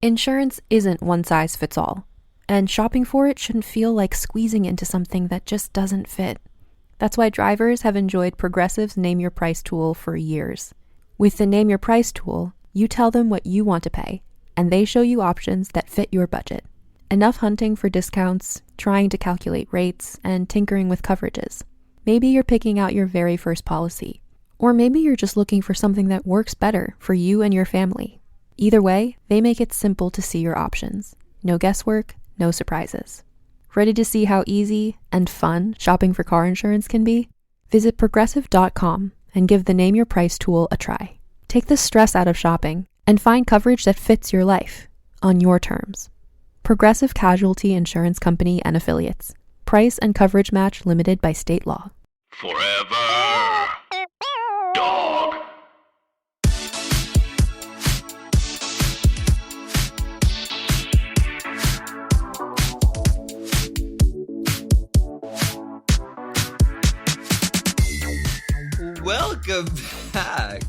Insurance isn't one size fits all, and shopping for it shouldn't feel like squeezing into something that just doesn't fit. That's why drivers have enjoyed Progressive's Name Your Price tool for years. With the Name Your Price tool, you tell them what you want to pay, and they show you options that fit your budget. Enough hunting for discounts, trying to calculate rates, and tinkering with coverages. Maybe you're picking out your very first policy, or maybe you're just looking for something that works better for you and your family. Either way, they make it simple to see your options. No guesswork, no surprises. Ready to see how easy and fun shopping for car insurance can be? Visit Progressive.com and give the Name Your Price tool a try. Take the stress out of shopping and find coverage that fits your life, on your terms. Progressive Casualty Insurance Company and Affiliates. Price and coverage match limited by state law. Forever. Dog. Welcome back.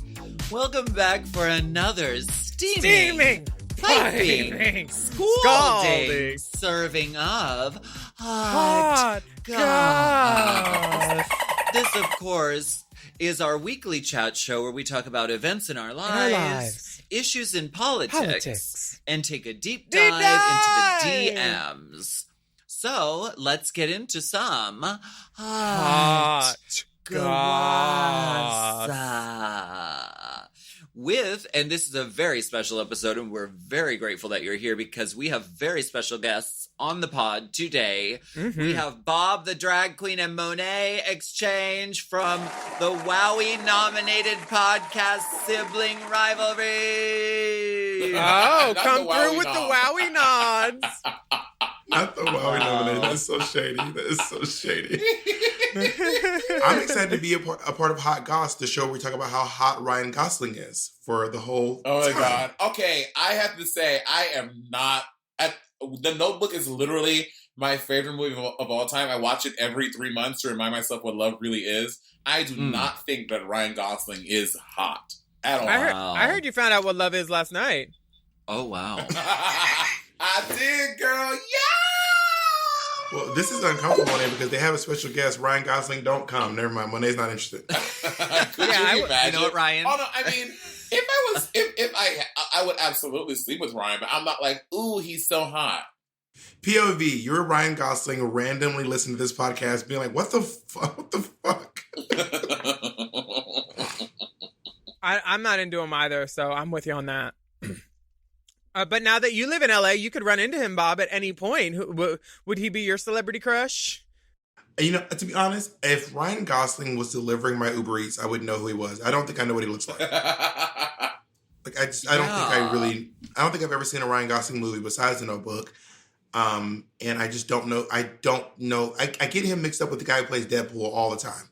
Welcome back for another steaming, piping, scalding serving of hot goss. This, of course, is our weekly chat show where we talk about events in our lives, issues in politics, and take a deep dive into the DMs. So let's get into some hot goss. And this is a very special episode, and we're very grateful that you're here because we have very special guests on the pod today. Mm-hmm. We have Bob, the drag queen, and Monét exchange from the WOWIE Nominated podcast Sibling Rivalry. Oh, come through with the WOWIE nods. Not the WOWIE Nominated. That's so shady. That is so shady. I'm excited to be a part of Hot Goss, the show where we talk about how hot Ryan Gosling is for the whole Oh my time. God. Okay, I have to say, I am not... The Notebook is literally my favorite movie of all time. I watch it every 3 months to remind myself what love really is. I do not think that Ryan Gosling is hot at all. I heard you found out what love is last night. Oh, wow. I did, girl. Yeah! Well, this is uncomfortable, Monet, because they have a special guest. Ryan Gosling, don't come. Never mind. Monet's not interested. Could you imagine? You know what, Ryan? Oh, no, I mean, if I would absolutely sleep with Ryan, but I'm not like, ooh, he's so hot. POV, you're Ryan Gosling randomly listening to this podcast being like, what the fuck? I'm not into him either, so I'm with you on that. But now that you live in LA, you could run into him, Bob, at any point. Would he be your celebrity crush? You know, to be honest, if Ryan Gosling was delivering my Uber Eats, I wouldn't know who he was. I don't think I know what he looks like. I don't think I've ever seen a Ryan Gosling movie besides The Notebook. And I just don't know. I get him mixed up with the guy who plays Deadpool all the time.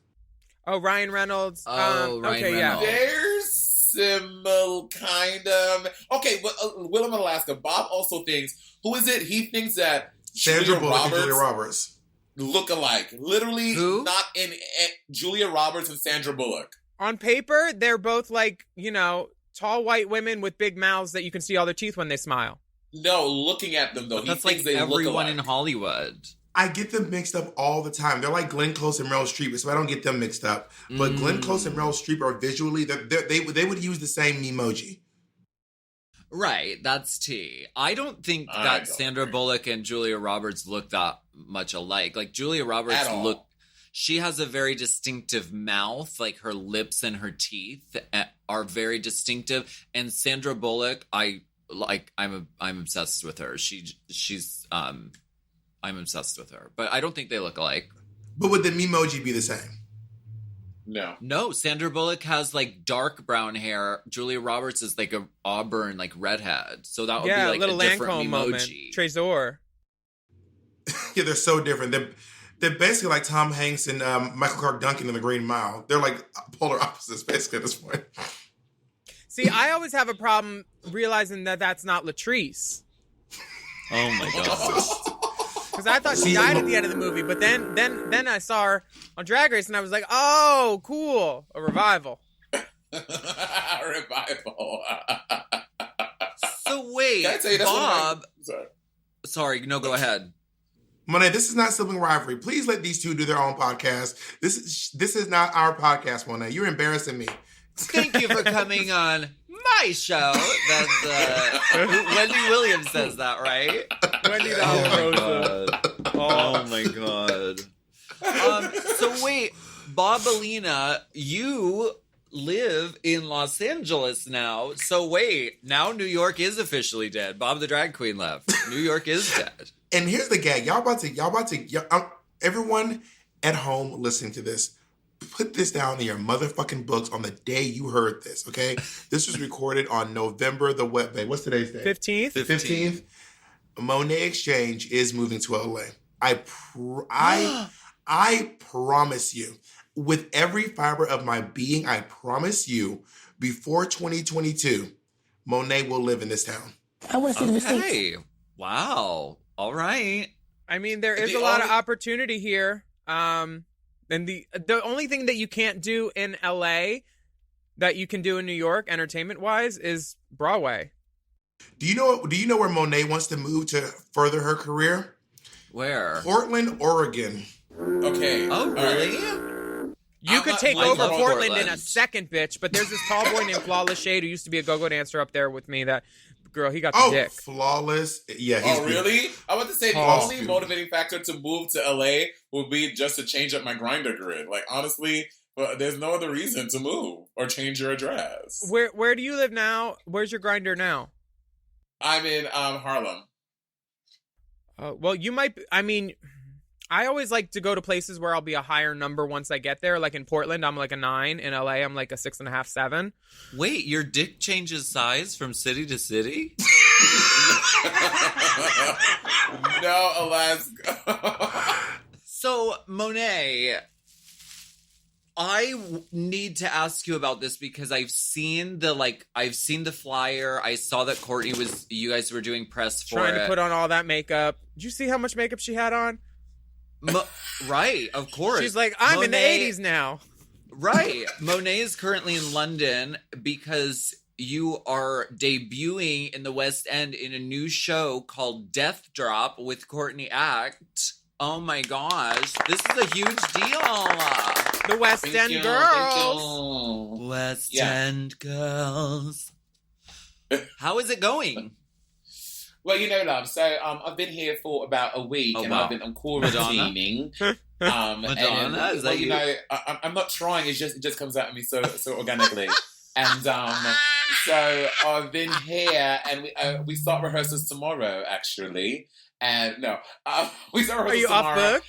Oh, Ryan Reynolds. Ryan Reynolds. Yeah. There's similar, kind of. Okay, Willam, Alaska. Bob also thinks, who is it? He thinks that Sandra Bullock and Julia Roberts look alike. Literally, who? not in Julia Roberts and Sandra Bullock. On paper, they're both like, tall white women with big mouths that you can see all their teeth when they smile. No, looking at them, though, he That's thinks like they look everyone alike. in Hollywood. I get them mixed up all the time. They're like Glenn Close and Meryl Streep, so I don't get them mixed up. But Glenn Close and Meryl Streep are visually, they would use the same emoji. Right, that's tea. I don't think that Sandra Bullock and Julia Roberts look that much alike. Like, Julia Roberts she has a very distinctive mouth, like her lips and her teeth are very distinctive. And Sandra Bullock, I'm obsessed with her. I'm obsessed with her, but I don't think they look alike. But would the memoji be the same? No, Sandra Bullock has like dark brown hair. Julia Roberts is like a auburn, like redhead. So that would be like a little different emoji. Trésor. Yeah, they're so different. They're basically like Tom Hanks and Michael Clark Duncan in The Green Mile. They're like polar opposites, basically, at this point. See, I always have a problem realizing that that's not Latrice. Oh my god. Because I thought she died at the end of the movie, but then I saw her on Drag Race, and I was like, oh, cool, a revival. Revival. So wait, Can I tell you, Bob. Sorry. Sorry, no, go ahead. Monet, this is not Sibling Rivalry. Please let these two do their own podcast. This is not our podcast, Monet. You're embarrassing me. Thank you for coming on my show. That's Wendy Williams says that, right? Wendy the Rosa. Oh my god. So wait, Bobalina, you live in Los Angeles now. So wait, now New York is officially dead. Bob the drag queen left. New York is dead. And here's the gag. Everyone at home listening to this, put this down in your motherfucking books on the day you heard this, okay? This was recorded on November what's today's date? 15th? 15th. Monet Exchange is moving to LA. I promise you, with every fiber of my being, I promise you, before 2022, Monet will live in this town. I want to see the receipts. Hey, wow. All right. I mean, there is a lot of opportunity here. And the only thing that you can't do in LA that you can do in New York, entertainment-wise, is Broadway. Do you know where Monet wants to move to further her career? Where? Portland, Oregon. Okay. Oh, really? You could take I over love Portland in a second, bitch. But there's this tall boy named Flawless Shade who used to be a go-go dancer up there with me. That girl, he got the dick. Flawless. Yeah. He's Really? I want to say the only motivating factor to move to LA would be just to change up my Grindr grid. Like, honestly, there's no other reason to move or change your address. Where do you live now? Where's your Grindr now? I'm in Harlem. Well, you might. I mean, I always like to go to places where I'll be a higher number once I get there. Like in Portland, I'm like a 9. In LA, I'm like a 6.5, 7. Wait, your dick changes size from city to city? No, Alaska. So, Monet, I need to ask you about this because I've seen the flyer. I saw that you guys were doing press for Trying to put on all that makeup. Did you see how much makeup she had on? Right, of course. She's like, I'm in the 80s now. Right. Monet is currently in London because you are debuting in the West End in a new show called Death Drop with Courtney Act. Oh my gosh. This is a huge deal. The West End Girls. West End Girls. How is it going? Well, love. So I've been here for about a week, and wow. I've been quarantining. Madonna, is that you? I'm not trying. It just comes out of me so organically. And so I've been here, and we start rehearsals tomorrow, actually. And no, we start rehearsals tomorrow. Are you off book?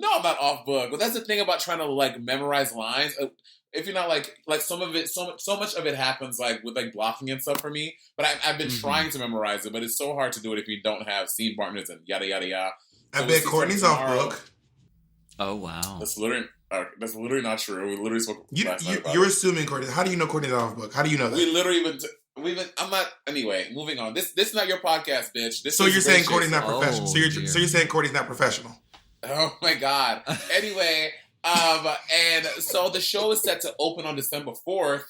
No, I'm not off book. But that's the thing about trying to memorize lines. If you're not some of it, so much of it happens with blocking and stuff for me. But I've been trying to memorize it, but it's so hard to do it if you don't have scene partners and yada yada yada. I bet Courtney's off book. Oh wow, that's literally not true. We literally spoke last night about You're it. Assuming Courtney. How do you know Courtney's off book? How do you know that? We literally I'm not. Anyway, moving on. This is not your podcast, bitch. So you're saying Courtney's not professional. So you're saying Courtney's not professional. Oh my god. Anyway. And so the show is set to open on December 4th.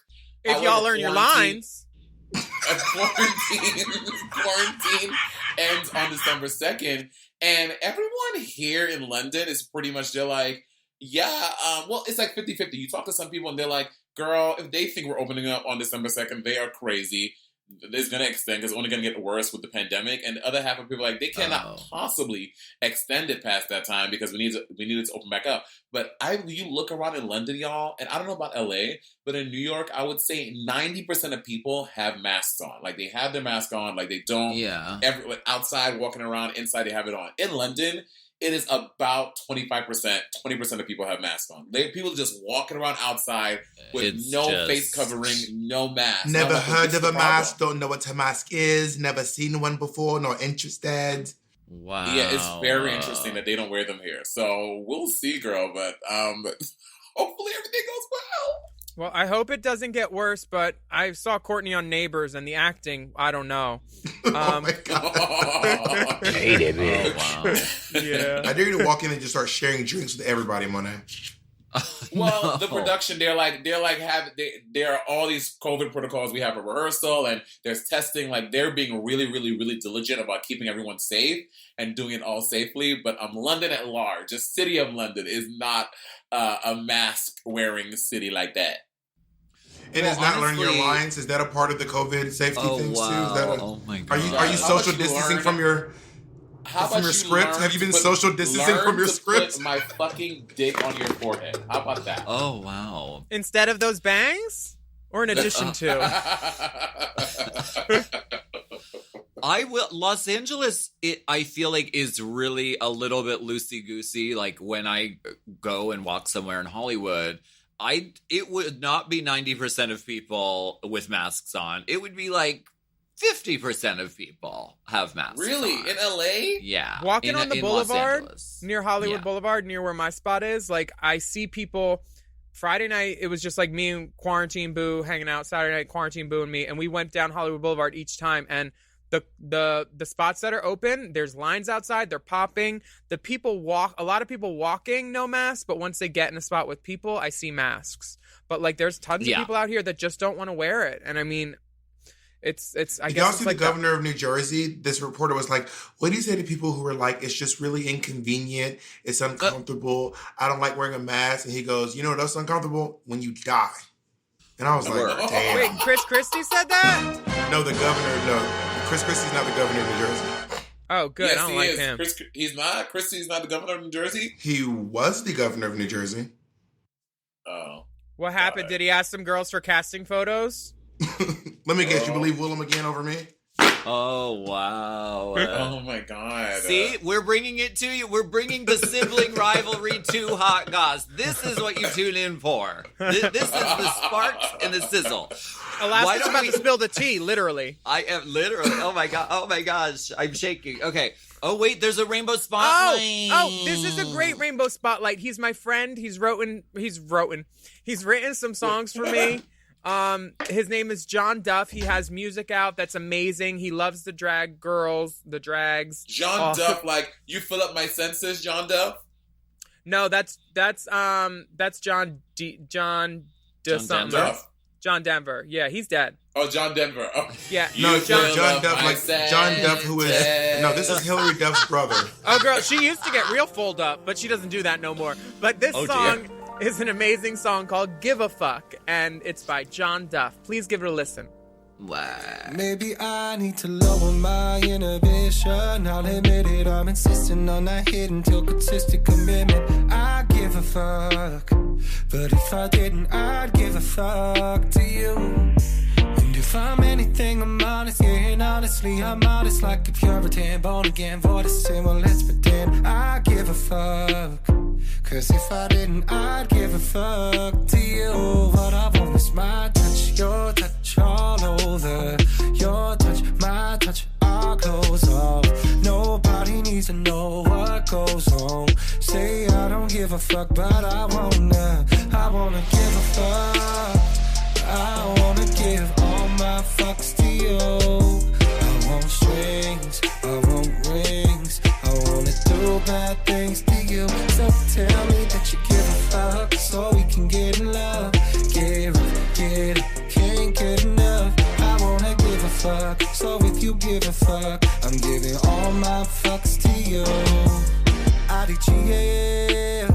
If y'all learn your lines. Quarantine ends on December 2nd. And everyone here in London is pretty much, they're like, well, it's like 50-50. You talk to some people and they're like, girl, if they think we're opening up on December 2nd, they are crazy. It's going to extend because it's only going to get worse with the pandemic. And the other half of people are like, they cannot possibly extend it past that time because we need it to open back up. But you look around in London, y'all, and I don't know about LA, but in New York, I would say 90% of people have masks on. Like, they have their mask on. Like, they don't. Yeah. Outside, walking around, inside, they have it on. In London, it is about 25%. 20% of people have masks on. People just walking around outside with face covering, no mask. Never heard of a mask, don't know what a mask is, never seen one before, nor interested. Wow. Yeah, it's very interesting that they don't wear them here. So we'll see, girl, but hopefully everything goes well. Well, I hope it doesn't get worse, but I saw Courtney on Neighbors and the acting, I don't know. Oh my God. Hate it, man. Oh, wow. Yeah. I dare you to walk in and just start sharing drinks with everybody, Monet. Well, the production, there are all these COVID protocols. We have a rehearsal and there's testing. Like, they're being really, really, really diligent about keeping everyone safe and doing it all safely. But London at large, the city of London, is not a mask-wearing city like that. And is not learning your lines? Is that a part of the COVID safety things too? Oh my God. Are you social distancing from your script? Have you been social distancing from your script? Put my fucking dick on your forehead. How about that? Oh wow. Instead of those bangs? Or in addition to? Los Angeles, I feel like, is really a little bit loosey-goosey. Like, when I go and walk somewhere in Hollywood, it would not be 90% of people with masks on. It would be like 50% of people have masks Really? on. In LA? Yeah. Walking on the boulevard, near Hollywood Yeah. Boulevard, near where my spot is, like, I see people. Friday night, it was just like me and Quarantine Boo hanging out. Saturday night, Quarantine Boo and me. And we went down Hollywood Boulevard each time. And the spots that are open, there's lines outside. They're popping. The people walk. A lot of people walking, no masks. But once they get in a spot with people, I see masks. But like, there's tons of people out here that just don't want to wear it. And I mean, it's. I Did guess y'all it's see like the governor of New Jersey? This reporter was like, "What do you say to people who are like, it's just really inconvenient. It's uncomfortable. I don't like wearing a mask." And he goes, "You know what else is uncomfortable? When you die." And I was like, "Damn." Wait, Chris Christie said that? No, the governor. No, Chris Christie's not the governor of New Jersey. Oh, good. Yes, I don't he like is. him. He's not. Christie's not the governor of New Jersey? He was the governor of New Jersey. Oh. What happened? Did he ask some girls for casting photos? Let me guess. You believe Willam again over me? Oh, wow. Oh, my God. See, we're bringing it to you. We're bringing the sibling rivalry to Hot Goss. This is what you tune in for. This is the sparks and the sizzle. Alaska's about to spill the tea, literally. I am literally. Oh my God. Oh my gosh. I'm shaking. Okay. Oh wait, there's a rainbow spotlight. Oh, this is a great rainbow spotlight. He's my friend. He's written some songs for me. His name is John Duff. He has music out that's amazing. He loves the drag girls, the drags. John Duff, like, you fill up my senses, John Duff? No, that's John Duff. John Denver. Yeah, he's dead. Oh, John Denver. Oh. Yeah. No, John Duff, who is this is Hillary Duff's brother. Oh, girl, she used to get real fold up, but she doesn't do that no more. But this song is an amazing song called "Give a Fuck," and it's by John Duff. Please give it a listen. Wow. Maybe I need to lower my inhibition. I'll admit it, I'm insisting on not hitting till consistent commitment. I give a fuck, but if I didn't, I'd give a fuck to you. And if I'm anything, I'm honest, yeah, and honestly, I'm honest like a Puritan, born again, voice saying, well, let's pretend I give a fuck. Cause if I didn't, I'd give a fuck to you. What I want is my touch, your touch all over. Your touch, my touch, our clothes off. Nobody needs to know what goes on. Say I don't give a fuck, but I wanna give a fuck. I wanna give all my fucks to you. I want strings, I want rings. I wanna do bad things to you. So tell me that you give a fuck, so we can get in love. Get it, can't get enough. I wanna give a fuck, so if you give a fuck, I'm giving all my fucks to you. IDGF,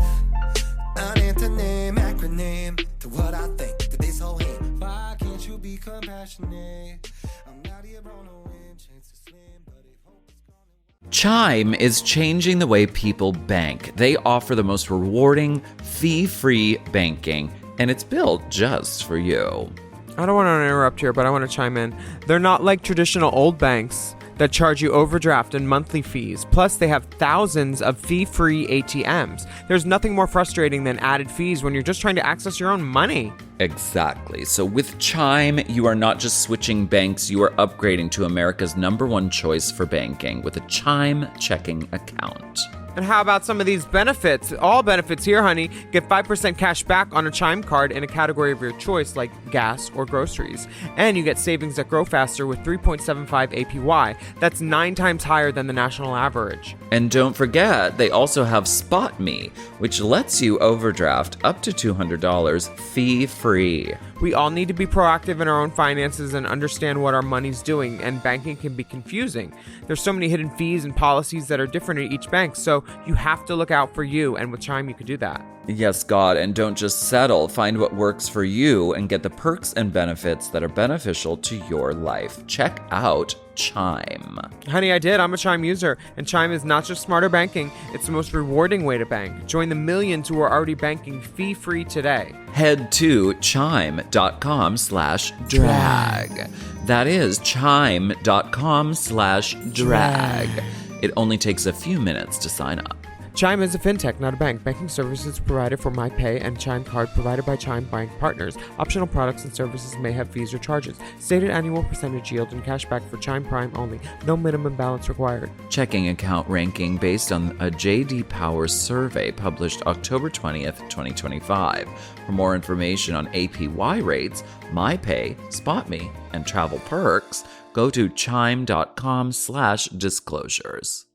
an antonym, acronym to what I think that this whole hate. Why can't you be compassionate? I'm not here on a whim, chances slim, but if hope is gone. Chime is changing the way people bank. They offer the most rewarding, fee-free banking, and it's built just for you. I don't want to interrupt here, but I want to chime in. They're not like traditional old banks that charge you overdraft and monthly fees. Plus, they have thousands of fee-free ATMs. There's nothing more frustrating than added fees when you're just trying to access your own money. Exactly. So with Chime, you are not just switching banks, you are upgrading to America's #1 choice for banking with a Chime checking account. And how about some of these benefits? All benefits here, honey. Get 5% cash back on a Chime card in a category of your choice, like gas or groceries. And you get savings that grow faster with 3.75 APY. That's 9 times higher than the national average. And don't forget, they also have Spot Me, which lets you overdraft up to $200 fee-free. We all need to be proactive in our own finances and understand what our money's doing, and banking can be confusing. There's so many hidden fees and policies that are different at each bank, so you have to look out for you, and with Chime you can do that. Yes, God, and don't just settle. Find what works for you and get the perks and benefits that are beneficial to your life. Check out Chime. Honey, I did. I'm a Chime user, and Chime is not just smarter banking, it's the most rewarding way to bank. Join the millions who are already banking fee-free today. Head to chime.com/drag. That is chime.com/drag. It only takes a few minutes to sign up. Chime is a fintech, not a bank. Banking services provided for MyPay and Chime Card provided by Chime Bank partners. Optional products and services may have fees or charges. Stated annual percentage yield and cashback for Chime Prime only. No minimum balance required. Checking account ranking based on a J.D. Power survey published October 20th, 2025. For more information on APY rates, MyPay, SpotMe, and travel perks, go to chime.com/disclosures.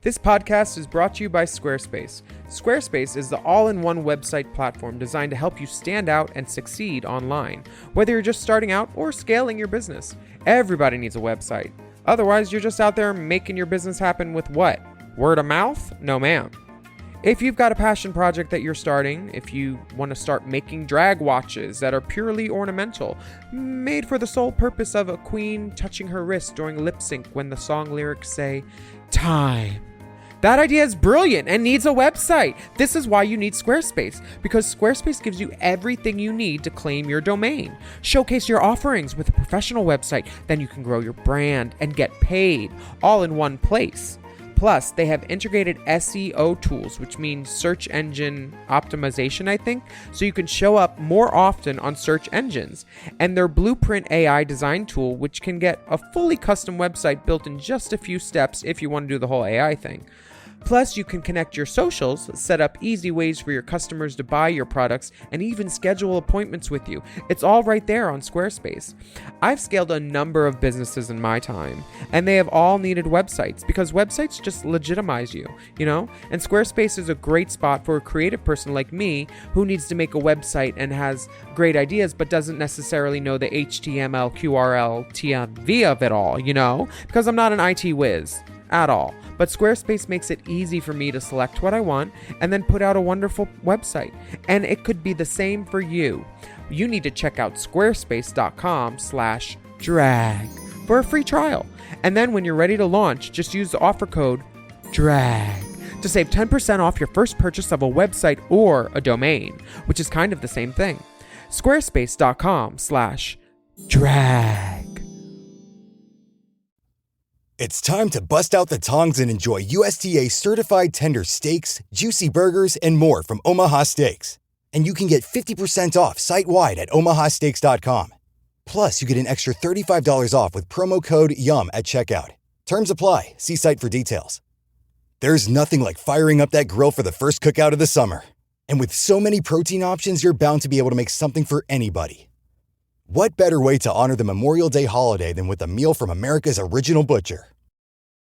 This podcast is brought to you by Squarespace. Squarespace is the all-in-one website platform designed to help you stand out and succeed online, whether you're just starting out or scaling your business. Everybody needs a website. Otherwise, you're just out there making your business happen with what? Word of mouth? No, ma'am. If you've got a passion project that you're starting, if you want to start making drag watches that are purely ornamental, made for the sole purpose of a queen touching her wrist during lip sync when the song lyrics say, "Time." That idea is brilliant and needs a website. This is why you need Squarespace, because Squarespace gives you everything you need to claim your domain. Showcase your offerings with a professional website, then you can grow your brand and get paid all in one place. Plus, they have integrated SEO tools, which means search engine optimization, I think, so you can show up more often on search engines. And their Blueprint AI design tool, which can get a fully custom website built in just a few steps if you want to do the whole AI thing. Plus, you can connect your socials, set up easy ways for your customers to buy your products, and even schedule appointments with you. It's all right there on Squarespace. I've scaled a number of businesses in my time, and they have all needed websites because websites just legitimize you, you know? And Squarespace is a great spot for a creative person like me who needs to make a website and has great ideas but doesn't necessarily know the HTML, QRL, TMV of it all, you know? Because I'm not an IT whiz at all. But Squarespace makes it easy for me to select what I want and then put out a wonderful website. And it could be the same for you. You need to check out squarespace.com/drag for a free trial. And then when you're ready to launch, just use the offer code DRAG to save 10% off your first purchase of a website or a domain, which is kind of the same thing. Squarespace.com/drag. It's time to bust out the tongs and enjoy USDA certified tender steaks, juicy burgers, and more from Omaha Steaks. And you can get 50% off site-wide at omahasteaks.com. Plus, you get an extra $35 off with promo code YUM at checkout. Terms apply. See site for details. There's nothing like firing up that grill for the first cookout of the summer. And with so many protein options, you're bound to be able to make something for anybody. What better way to honor the Memorial Day holiday than with a meal from America's original butcher?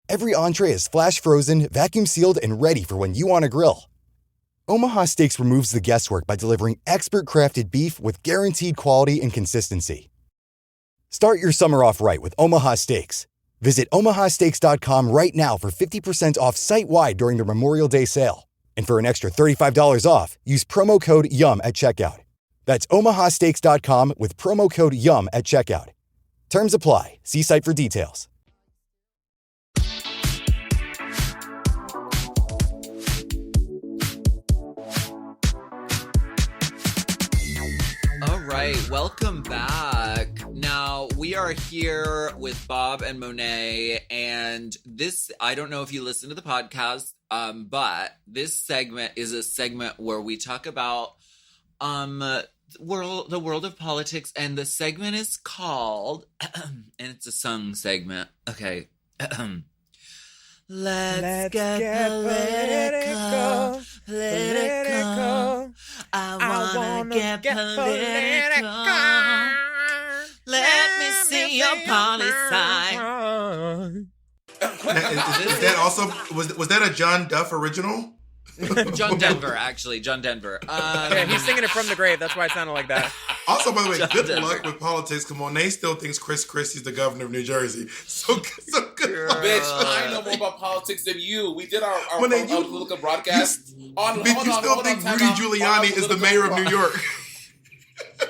Every entree is flash frozen, vacuum sealed, and ready for when you want to grill. Omaha Steaks removes the guesswork by delivering expert crafted beef with guaranteed quality and consistency. Start your summer off right with Omaha Steaks. Visit omahasteaks.com right now for 50% off site-wide during the Memorial Day sale. And for an extra $35 off, use promo code YUM at checkout. That's omahasteaks.com with promo code YUM at checkout. Terms apply. See site for details. All right, welcome back. Now, we are here with Bob and Monét, and this, I don't know if you listen to the podcast, but this segment is a segment where we talk about the world of politics, and the segment is called, and it's a sung segment, okay, Let's get political. I wanna get political. Let me see your poli sci. Is that also was that a John Duff original? John Denver, actually. John Denver. Yeah, he's singing it from the grave. That's why it sounded like that. Also, by the way, John good Denver. luck with politics. Come on, Monet still thinks Chris Christie's the governor of New Jersey. So good luck. Bitch, I know more about politics than you. We did our Monet, political broadcast. Bitch, you still think Rudy Giuliani is the mayor of New York?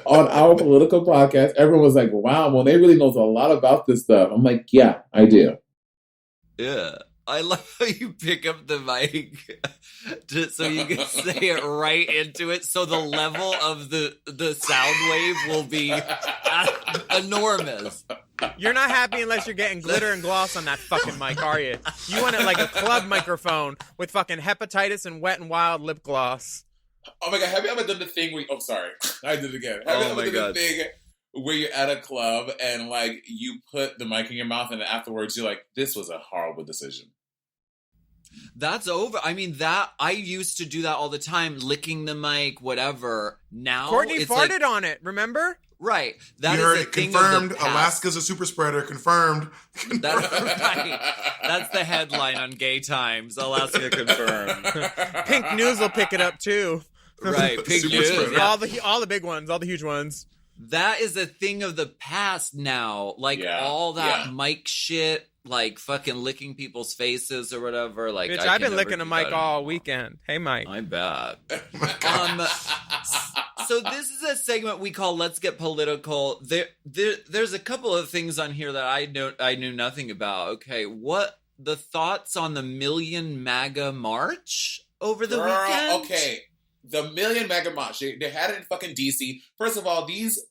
On our political podcast, everyone was like, wow, Monet really knows a lot about this stuff. I'm like, yeah, I do. Yeah. I love how you pick up the mic so you can say it right into it. So the level of the sound wave will be enormous. You're not happy unless you're getting glitter and gloss on that fucking mic, are you? You want it like a club microphone with fucking hepatitis and Wet and Wild lip gloss. Oh my God, have you ever done the thing where, oh, sorry, I did it again. Have you ever done the thing where you're at a club and like you put the mic in your mouth and then afterwards you're like, this was a horrible decision? That's over. I mean, that I used to do that all the time, licking the mic, whatever. Now Courtney it's farted like, on it, remember? Right. That You is heard a it thing confirmed. of the past. Alaska's a super spreader. Confirmed. That's right. That's the headline on Gay Times. Alaska confirmed. Pink News will pick it up too. Right. Pink Super News. spreader. Yeah. All the big ones, all the huge ones. That is a thing of the past now. Like all that mic shit, like fucking licking people's faces or whatever. Like, Bitch, I I've can been never licking a do mic that all anymore. weekend. Hey, Mike. I bet. So this is a segment we call "Let's Get Political." There's a couple of things on here that I knew nothing about. Okay, what the thoughts on the Million MAGA March over the weekend? Okay, the Million MAGA March. They had it in fucking DC. First of all, these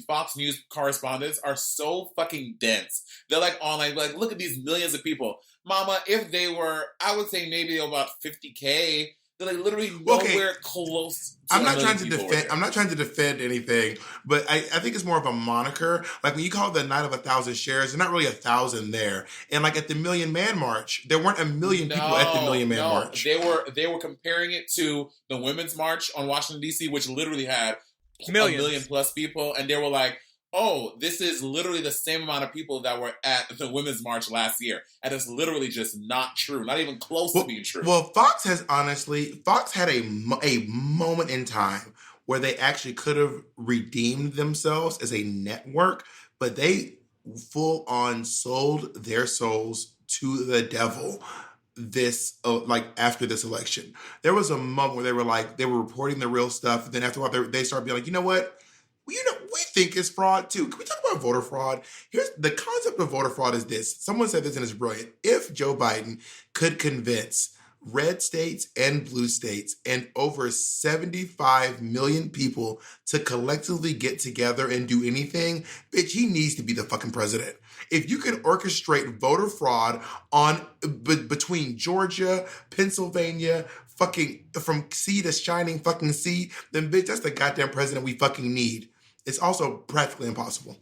Fox News correspondents are so fucking dense. They're like online, like, look at these millions of people. Mama, if they were, I would say maybe about 50K. They're like literally nowhere close. I'm not trying to defend. I'm not trying to defend anything, but I think it's more of a moniker. Like when you call it the Night of 1,000 Shares, there's not really 1,000 there. And like at the Million Man March, there weren't a million people at the Million Man March. They were comparing it to the Women's March on Washington D.C., which literally had Millions. a million plus people, and they were like, oh, this is literally the same amount of people that were at the Women's March last year. And it's literally just not true. Not even close to being true. Well, Fox had a moment in time where they actually could have redeemed themselves as a network, but they full on sold their souls to the devil after this election. There was a moment where they were reporting the real stuff. And then after a while, they started being like, you know what? We think it's fraud too. Can we talk about voter fraud? Here's the concept of voter fraud is this. Someone said this and it's brilliant. If Joe Biden could convince red states and blue states and over 75 million people to collectively get together and do anything, bitch, he needs to be the fucking president. If you can orchestrate voter fraud between Georgia, Pennsylvania, fucking from sea to shining fucking sea, then bitch, that's the goddamn president we fucking need. It's also practically impossible.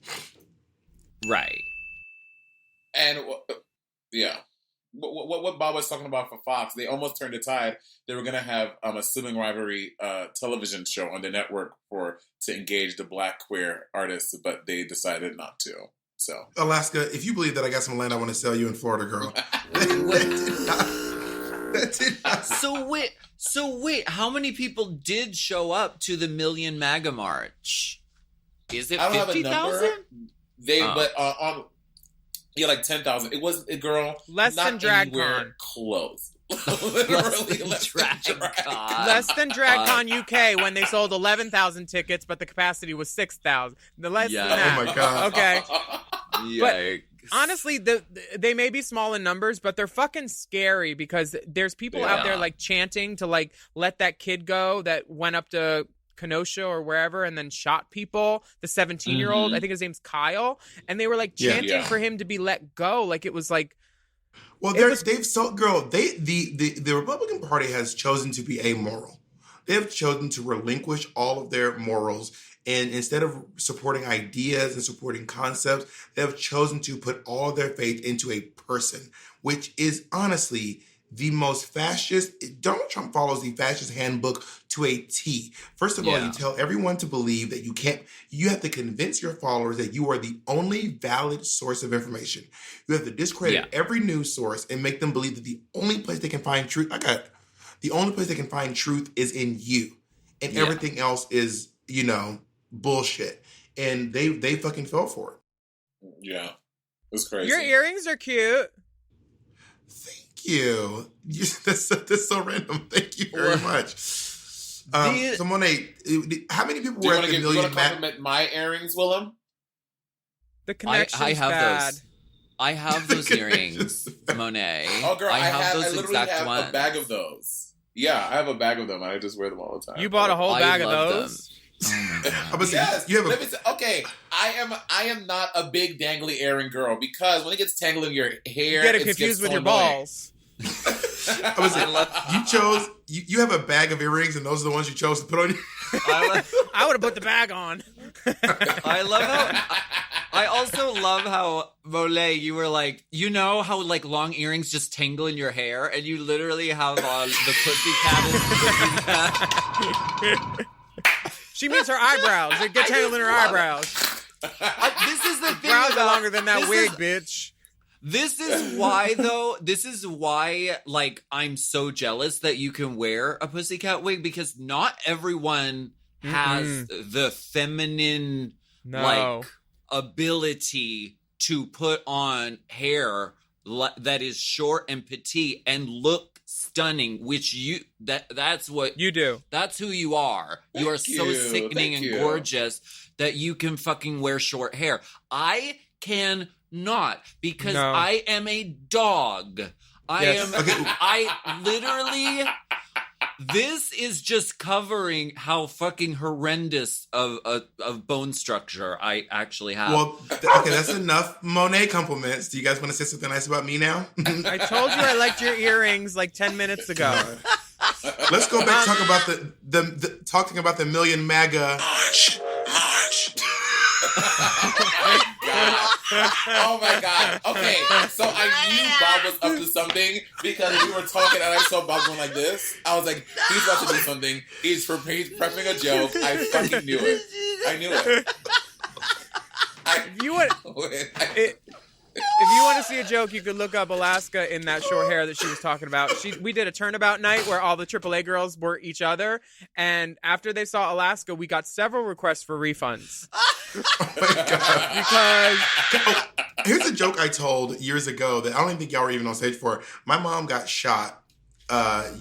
Right. And yeah, what Bob was talking about for Fox, they almost turned the tide. They were gonna have a Sibling Rivalry television show on the network to engage the Black queer artists, but they decided not to. So Alaska, if you believe that I got some land I want to sell you in Florida, girl. That did not. So wait, how many people did show up to the Million MAGA March? Is it 50,000? Like 10,000. It wasn't a girl. Less than DragCon. Close. Less than DragCon. Less than DragCon UK when they sold 11,000 tickets, but the capacity was 6,000. The less than that. Oh my God. Okay. Yikes. Honestly, they may be small in numbers, but they're fucking scary because there's people out there like chanting to like let that kid go that went up to Kenosha or wherever and then shot people. The 17-year-old, I think his name's Kyle, and they were like chanting for him to be let go. Like it was like, well, the Republican Party has chosen to be amoral. They have chosen to relinquish all of their morals And instead of supporting ideas and supporting concepts, they have chosen to put all their faith into a person, which is honestly the most fascist. Donald Trump follows the fascist handbook to a T. First of all, you tell everyone to believe that you have to convince your followers that you are the only valid source of information. You have to discredit every news source and make them believe that the only place they can find truth, the only place they can find truth is in you. And everything else is, bullshit. And they fucking fell for it. Yeah. It's crazy. Your earrings are cute. Thank you. That's so random. Thank you very much. So Monet, how many people were at the Million? You want to compliment my earrings, Willam? The connection's I have bad. those. I have those earrings, Monet. Oh, girl, I literally have ones. a bag of those. Yeah, I have a bag of them, and I just wear them all the time. You bought a whole bag of those? Oh my God. Yes. Okay, I am not a big dangly earring girl because when it gets tangled in your hair, you get it confused with your balls. You have a bag of earrings, and those are the ones you chose to put on you. I would have put the bag on. I also love how, Molay, you were like, how like long earrings just tangle in your hair, and you literally have the pussycat. She means her eyebrows. It gets tangled in her eyebrows. This is the thing. Brows are longer than that wig, bitch. This is why, though. This is why, like, I'm so jealous that you can wear a pussycat wig, because not everyone has the feminine, ability to put on hair that is short and petite and look stunning, which that's what you do. That's who you are. You are so sickening and gorgeous that you can fucking wear short hair. I can not, because I am a dog. I literally, this is just covering how fucking horrendous of bone structure I actually have. Well, okay, that's enough Monet compliments. Do you guys want to say something nice about me now? I told you I liked your earrings like 10 minutes ago. Let's go back talking about the Million MAGA. March. Oh my God. Okay, so I knew Bob was up to something because we were talking and I saw Bob going like this. I was like, he's about to do something. He's prepping a joke. I fucking knew it. I knew it. If you want to see a joke, you could look up Alaska in that short hair that she was talking about. We did a turnabout night where all the AAA girls were each other, and after they saw Alaska, we got several requests for refunds. Oh my God. Because here's a joke I told years ago that I don't even think y'all were even on stage for. My mom got shot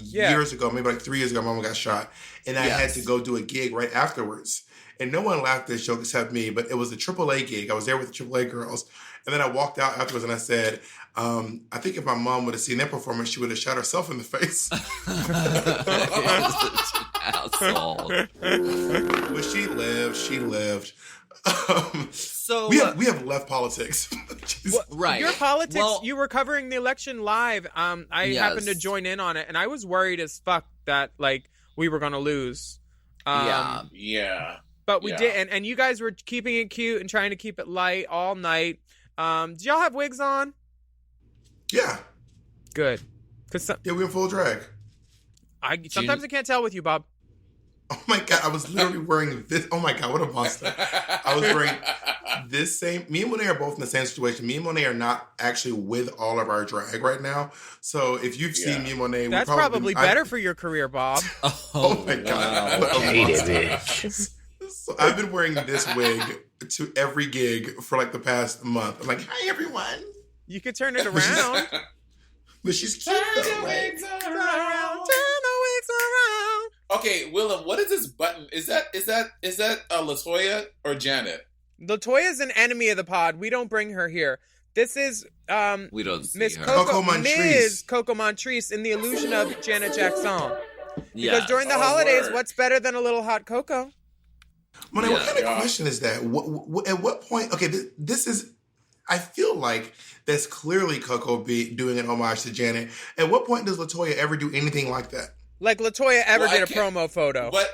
years ago, maybe like 3 years ago. My mom got shot, and I had to go do a gig right afterwards. And no one laughed at this joke except me, but it was a AAA gig. I was there with the AAA girls. And then I walked out afterwards and I said, I think if my mom would have seen that performance, she would have shot herself in the face. Asshole. But she lived. So we have left politics. Right. Your politics, you were covering the election live. I happened to join in on it, and I was worried as fuck that we were going to lose. Yeah. But we did, and you guys were keeping it cute and trying to keep it light all night. Did y'all have wigs on? Yeah. Good. We're in full drag. Sometimes I can't tell with you, Bob. Oh my God, I was literally wearing this. Oh my God, what a monster. I was wearing this same. Me and Monet are both in the same situation. Me and Monet are not actually with all of our drag right now. So if you've seen me and Monet, that's probably better for your career, Bob. Oh my God. I hate it, bitch. So I've been wearing this wig to every gig for the past month. I'm like, hi everyone. You could turn it around. But she's cute though. Turn the wigs around. Okay, Willam, what is this button? Is that LaToya or Janet? LaToya's an enemy of the pod. We don't bring her here. This is we don't see Miss her. Coco Montrese in the illusion of Janet Jackson. Because during the holidays, what's better than a little hot cocoa? Monet, what kind of question is that? At what point? Okay, this is. I feel like that's clearly Coco doing an homage to Janet. At what point does LaToya ever do anything like that? Like LaToya ever did a promo photo? But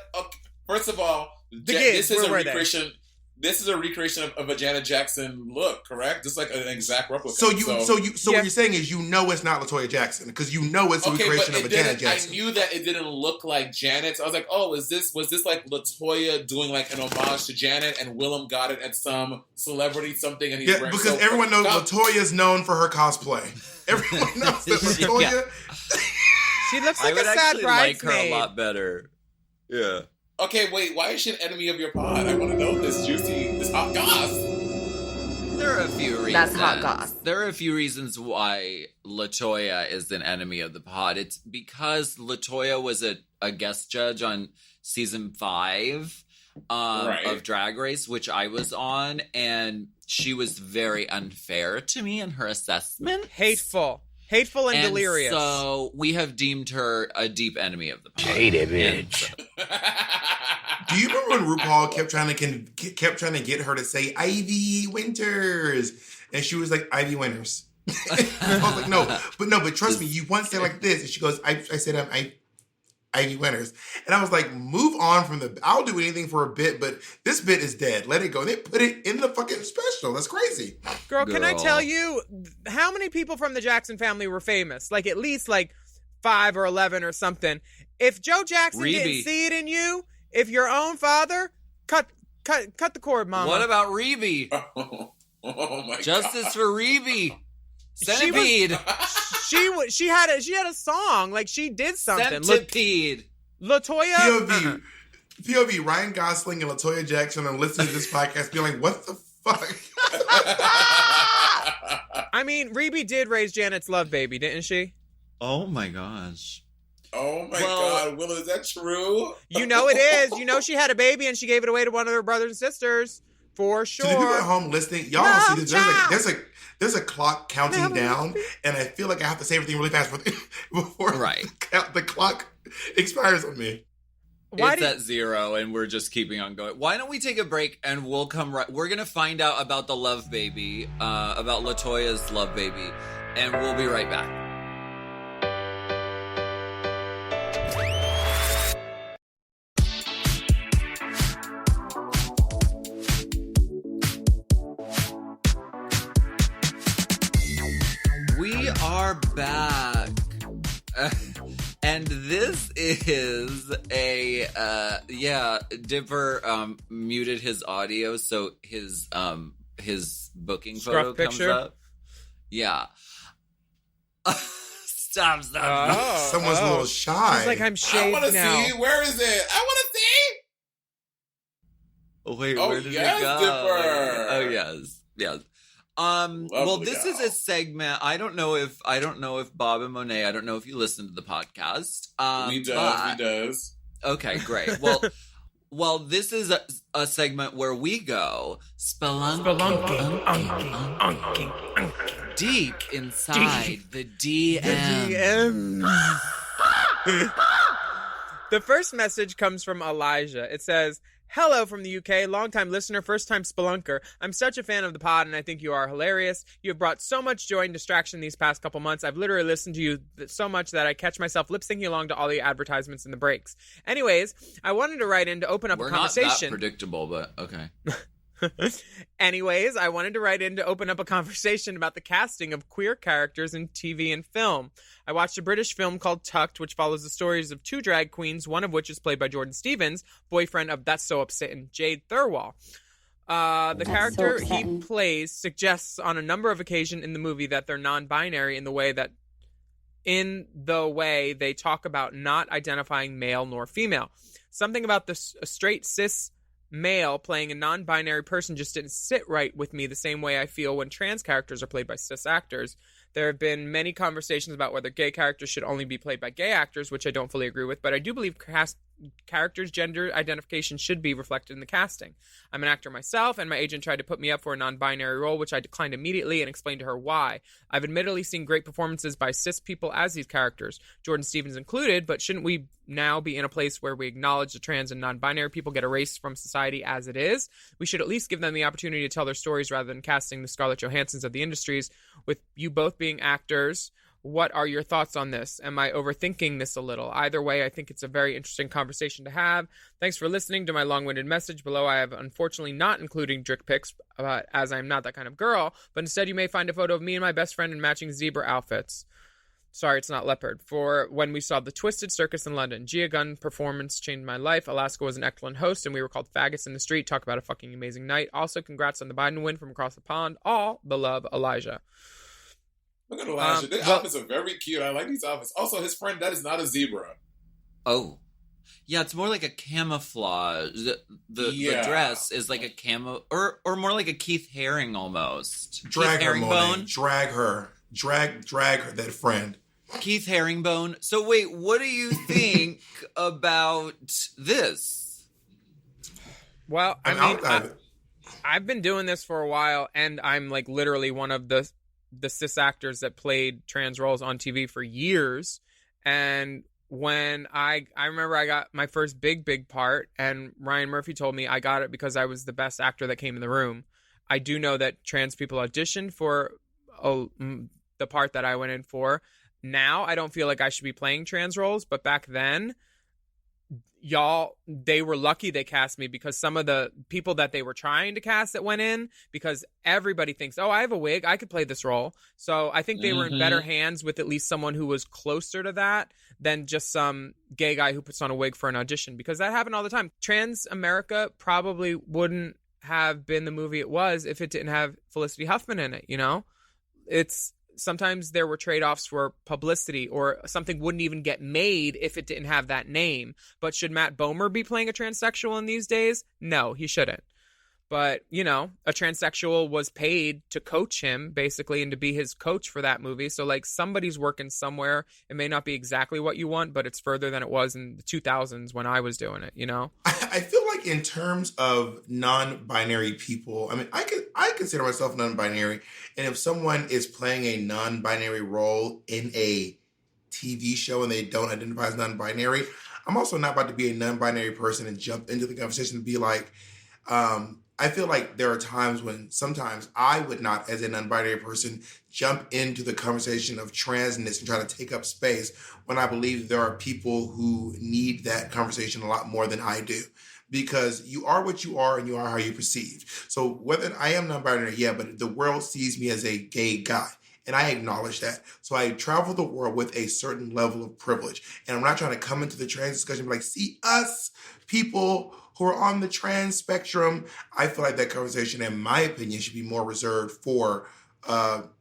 first of all, gigs, where were they? This is a recreation of a Janet Jackson look, correct? Just like an exact replica. So what you're saying is it's not LaToya Jackson because it's a recreation of a Janet Jackson. I knew that it didn't look like Janet. So I was like, oh, was this like LaToya doing like an homage to Janet, and Willam got it at some celebrity something, and he's because everyone knows LaToya is known for her cosplay. Everyone knows that LaToya. She looks like a sad bridesmaid. I would actually like her a lot better. Yeah. Okay, wait, why is she an enemy of your pod? I want to know this hot goss. There are a few reasons. That's hot goss. There are a few reasons why LaToya is an enemy of the pod. It's because LaToya was a guest judge on season 5 of Drag Race, which I was on, and she was very unfair to me in her assessment. Hateful and delirious. So we have deemed her a deep enemy of the pod. Hate it, bitch. Do you remember when RuPaul kept trying to get her to say Ivy Winters, and she was like Ivy Winters? I was like, no, but trust me, you once said like this, and she goes, I said I'm Ivy Winters, and I was like, move on from I'll do anything for a bit, but this bit is dead. Let it go. They put it in the fucking special. That's crazy. Girl, can I tell you how many people from the Jackson family were famous? Like at least like 5 or 11 or something. If Joe Jackson didn't see it in you, if your own father, cut the cord, mama. What about Rebe? Oh my Justice God. for Rebe. Centipede. She had a song. Like she did something. Centipede. LaToya. POV, Ryan Gosling and LaToya Jackson are listening to this podcast being like, what the fuck? I mean, Rebe did raise Janet's love baby, didn't she? Oh my gosh. Oh my God, Willow, is that true? You know it is. You know she had a baby and she gave it away to one of her brothers and sisters. For sure. To the people at home listening, y'all don't see this. There's a clock counting down, and I feel like I have to say everything really fast before the clock expires on me. It's at 0, and we're just keeping on going. Why don't we take a break, and we'll come right... We're going to find out about the love baby, about LaToya's love baby, and we'll be right back. We are back. And this is Dipper muted his audio so his booking photo comes up. Yeah. Stop. Someone's a little shy. She's like, I'm shaved now. I want to see. Where is it? I want to see. Oh, wait, where did it go? Dipper. Oh, yes. Well, this is a segment. I don't know if Bob and Monét, I don't know if you listen to the podcast. We does. Okay, great. Well, this is a segment where we go spelunking deep inside the DM. The first message comes from Elijah. It says, hello from the UK, longtime listener, first-time spelunker. I'm such a fan of the pod, and I think you are hilarious. You have brought so much joy and distraction these past couple months. I've literally listened to you so much that I catch myself lip-syncing along to all the advertisements in the breaks. Anyways, I wanted to write in to open up a conversation. We're not that predictable, but okay. Anyways, I wanted to write in to open up a conversation about the casting of queer characters in TV and film. I watched a British film called Tucked, which follows the stories of 2 drag queens, one of which is played by Jordan Stevens, boyfriend of That's So Upsetting, Jade Thirlwall. The character he plays suggests on a number of occasions in the movie that they're non-binary in the way they talk about not identifying male nor female. Something about the straight cis male playing a non-binary person just didn't sit right with me the same way I feel when trans characters are played by cis actors. There have been many conversations about whether gay characters should only be played by gay actors, which I don't fully agree with, but I do believe characters' gender identification should be reflected in the casting. I'm an actor myself, and my agent tried to put me up for a non-binary role, which I declined immediately and explained to her why. I've admittedly seen great performances by cis people as these characters, Jordan Stevens included, but shouldn't we now be in a place where we acknowledge the trans and non-binary people get erased from society as it is? We should at least give them the opportunity to tell their stories rather than casting the Scarlett Johanssons of the industries. With you both being actors, What are your thoughts on this? Am I overthinking this a little? Either way, I think it's a very interesting conversation to have. Thanks for listening to my long-winded message. Below, I have unfortunately not including dick pics, as I'm not that kind of girl, but instead you may find a photo of me and my best friend in matching zebra outfits. Sorry, it's not leopard. For when we saw the Twisted Circus in London. Gia Gunn performance changed my life. Alaska was an excellent host, and we were called faggots in the street. Talk about a fucking amazing night. Also, congrats on the Biden win from across the pond. All the love, Elijah. Look at Elijah. These outfits are very cute. I like these outfits. Also, his friend, that is not a zebra. Oh. Yeah, it's more like a camouflage. The dress is like a camo, or more like a Keith Haring almost. Drag Keith her, Haringbone. Monet. Drag her. Drag her, that friend. Keith Haringbone. So wait, what do you think about this? Well, I've been doing this for a while, and I'm like literally one of the cis actors that played trans roles on TV for years. And when I remember I got my first big part, and Ryan Murphy told me I got it because I was the best actor that came in the room. I do know that trans people auditioned for the part that I went in for. Now, I don't feel like I should be playing trans roles, but back then, they were lucky they cast me, because some of the people that they were trying to cast that went in, because everybody thinks, oh, I have a wig, I could play this role. So I think they were in better hands with at least someone who was closer to that than just some gay guy who puts on a wig for an audition, because that happened all the time. Trans America probably wouldn't have been the movie it was if it didn't have Felicity Huffman in it, you know? Sometimes there were trade-offs for publicity, or something wouldn't even get made if it didn't have that name. But should Matt Bomer be playing a transsexual in these days? No, he shouldn't. But, you know, a transsexual was paid to coach him, basically, and to be his coach for that movie. So, like, somebody's working somewhere. It may not be exactly what you want, but it's further than it was in the 2000s when I was doing it, you know? I feel like in terms of non-binary people, I mean, I consider myself non-binary. And if someone is playing a non-binary role in a TV show and they don't identify as non-binary, I'm also not about to be a non-binary person and jump into the conversation and be like, I feel like there are times when sometimes I would not, as a non-binary person, jump into the conversation of transness and try to take up space when I believe there are people who need that conversation a lot more than I do. Because you are what you are and you are how you're perceived. So whether I am non-binary, yeah, but the world sees me as a gay guy. And I acknowledge that. So I travel the world with a certain level of privilege. And I'm not trying to come into the trans discussion and be like, see us, people who are on the trans spectrum. I feel like that conversation, in my opinion, should be more reserved for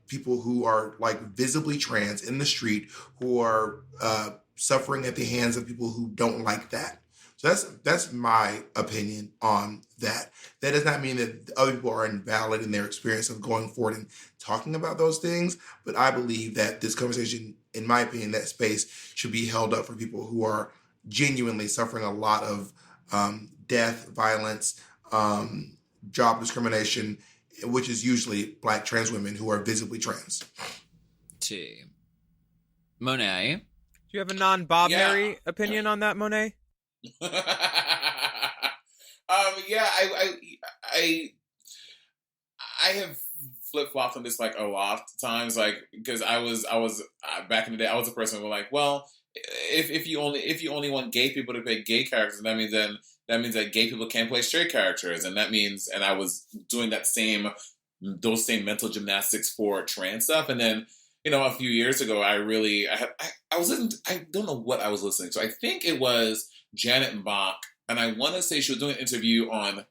people who are like visibly trans in the street, who are suffering at the hands of people who don't like that. So that's my opinion on that. That does not mean that other people are invalid in their experience of going forward and talking about those things. But I believe that this conversation, in my opinion, that space should be held up for people who are genuinely suffering a lot of death, violence, job discrimination, which is usually Black trans women who are visibly trans. Monet? Do you have a non-binary opinion on that, Monet? I have flip-flopped on this like a lot of times, like, because I was back in the day, I was a person who was like, well, if you only want gay people to play gay characters, that means that gay people can't play straight characters, and I was doing those same mental gymnastics for trans stuff, and then, you know, a few years ago, I was listening to, I don't know what I was listening to. I think it was Janet Mock, and I want to say she was doing an interview on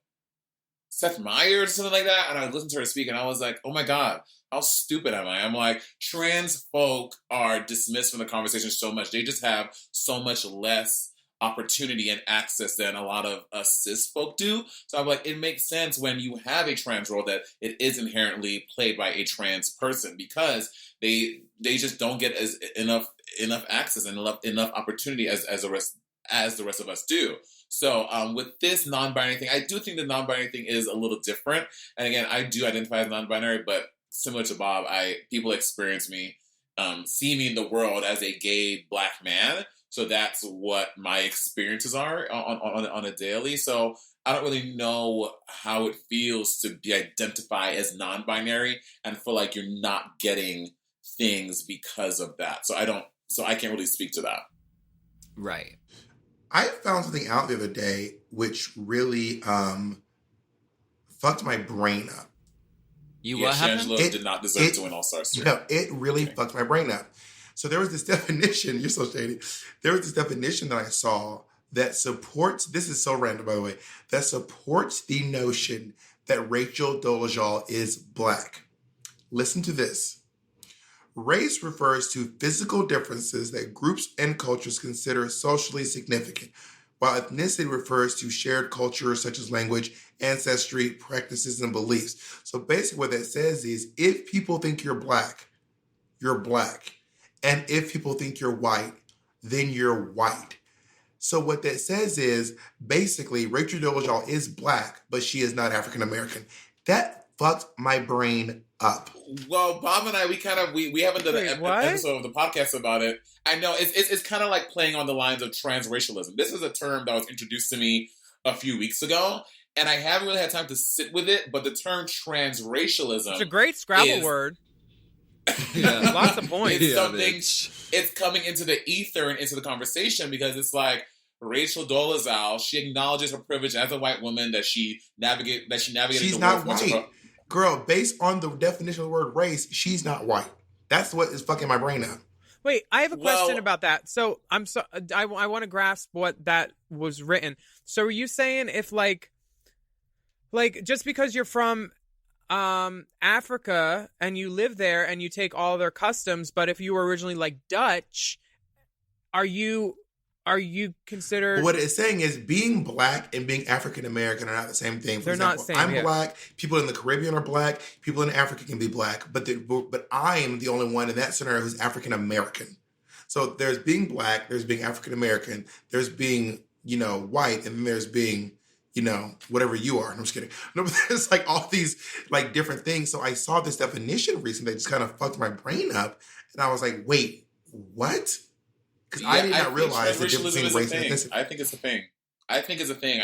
Seth Meyers or something like that, and I listened to her speak, and I was like, oh my God, how stupid am I? I'm like, trans folk are dismissed from the conversation so much. They just have so much less opportunity and access than a lot of us cis folk do. So I'm like, it makes sense when you have a trans role that it is inherently played by a trans person, because they just don't get enough access and enough opportunity as the rest of us do. So with this non-binary thing, I do think the non-binary thing is a little different. And again, I do identify as non-binary, but similar to Bob, people experience me, see me in the world as a gay Black man. So that's what my experiences are on a daily. So I don't really know how it feels to be identified as non-binary and feel like you're not getting things because of that. So I can't really speak to that. Right. I found something out the other day which really fucked my brain up. What happened? Shangela did not deserve to win All-Stars 3. No, it really fucked my brain up. So there was this definition, you're so shady. There was this definition that I saw that supports, this is so random by the way, that supports the notion that Rachel Dolezal is Black. Listen to this. Race refers to physical differences that groups and cultures consider socially significant, while ethnicity refers to shared cultures such as language, ancestry, practices, and beliefs. So basically what that says is if people think you're Black, you're Black. And if people think you're white, then you're white. So what that says is basically Rachel Dolezal is Black, but she is not African American. That fucked my brain up. Well, Bob and I, we haven't done an episode of the podcast about it. I know it's kind of like playing on the lines of transracialism. This was a term that was introduced to me a few weeks ago, and I haven't really had time to sit with it. But the term transracialism, it's a great Scrabble word. Yeah, lots of points. It's something. It's coming into the ether and into the conversation because it's like Rachel Dolezal. She acknowledges her privilege as a white woman that she navigated. She's not white. Girl, based on the definition of the word race, she's not white. That's what is fucking my brain up. Wait, I have a question about that. So I want to grasp what that was written. So are you saying if like just because you're from Africa and you live there and you take all their customs, but if you were originally like Dutch, are you considered? What it's saying is being Black and being African American are not the same thing. For They're example, not same. I'm Black. People in the Caribbean are Black. People in Africa can be Black, but I am the only one in that scenario who's African American. So there's being Black, there's being African American, there's being white, and then there's being whatever you are. And I'm just kidding. No, but there's like all these like different things. So I saw this definition recently that just kind of fucked my brain up, and I was like, wait, what? Because I did not realize the difference between race and ethnicity. I think it's a thing.